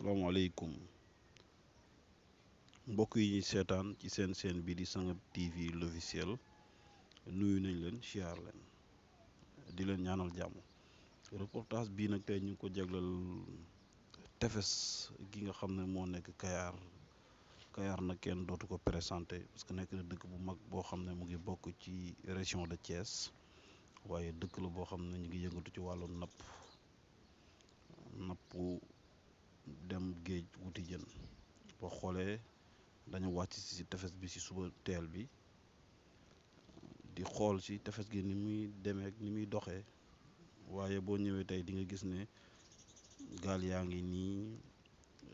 asalaamaaleykum mbokk yi ñuy seetaan ci seen bi di Sangab TV l'officiel nuyu nañ leen siyaar leen di leen ñaanal jàmm reportage bii nag tey ñu ngi ko jaglal tefes gi nga xam ne moo nekk Kayar nag kenn dootu ko présenté parce que nekk na dëkk bu mag boo xam ne mu ngi bokk ci région de Thiès waaye dëkk la boo xam ne ñu ngi yëngatu ci wàllu napp dem géej wuti jën boo xoolee dañu wàcc ci tefes bi ci suba teel bi di xool ci tefes gi ni muy demee ak ni muy doxee waaye boo ñëwee tey di nga gis ne gaal yaa ngi nii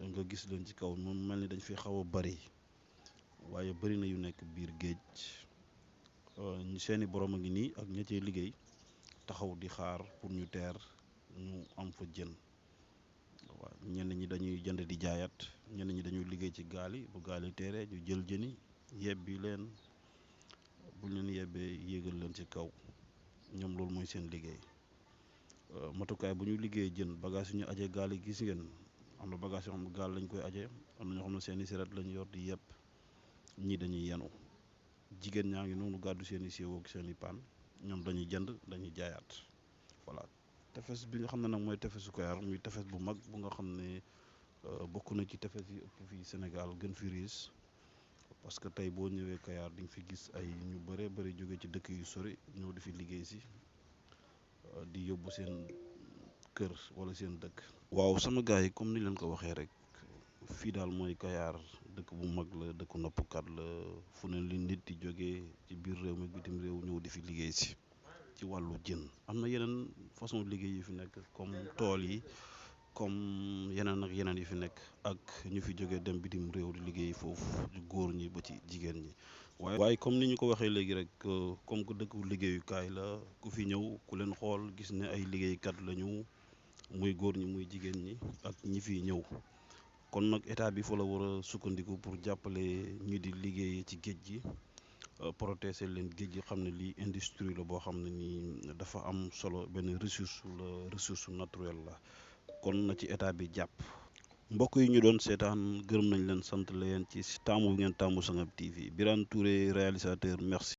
nga gis leen ci kaw moom mel ni dañ fi xaw a bari waaye bari na yu nekk biir géej seeni borom a ngi nii ak ña cee liggéey taxaw di xaar pour ñu teer ñu am fa jën waaw ñenn ñi dañuy jënd di jaayat ñenn ñi dañuy liggéey ci gaal yi bu gaal yi teeree ñu jël jëni yebbi leen bu leen yebbee yéegal leen ci kaw ñoom loolu mooy seen liggéey matukaay bu ñu liggéey jën bagage yu ñu ajee gaal yi gis ngeen am na bagage yoo xam ne gaal lañ koy ajee am na ñoo xam ne seeni siret lañ yor di yëpp ñii dañuy yenu jigéen ñaa ngi noonu gàddu seeni siwo ak seeni paan ñoom dañuy jënd dañuy jaayaat voilà tefes bi nga xam ne nag mooy tefesu Kayar muy tefes bu mag bu nga xam ne bokk na ci tefes yi ëpp fii Sénégal gën fi riis parce que tey boo ñëwee Kayar di nga fi gis ay ñu bëree bëri jóge ci dëkk yu sori ñëw di fi liggéey si di yóbbu seen kër wala seen dëkk. waaw sama gars yi comme ni leen ko waxee rek fii daal mooy Kayar dëkk bu mag la dëkku nappkat la fu ne li nit di jógee ci biir réew mi bitim réew ñëw di fi liggéey si ci wàllu jën am na yeneen façon liggéey yu fi nekk comme tool yi comme yeneen ak yeneen yi fi nekk ak ñu fi jógee dem bitim réew di liggéey foofu góor ñi ba ci jigéen ñi waaye comme ni ñu ko waxee léegi rek comme que dëkku liggéeyukaay la ku fi ñëw ku leen xool gis ne ay liggéeykat lañu muy góor ñi muy jigéen ñi ak ñi fi ñëw kon nag état bi fa la war a sukkandiku pour jàppale ñi di liggéey ci géej gi protéger leen géej gi xam ne lii industrie la boo xam ne nii dafa am solo benn ressource naturelle la kon na ci état bi jàpp mbokk yi ñu doon seetaan gërëm nañ leen sant leen ci taamu ngeen taamu Sangab TV Birane Touré réalisateur merci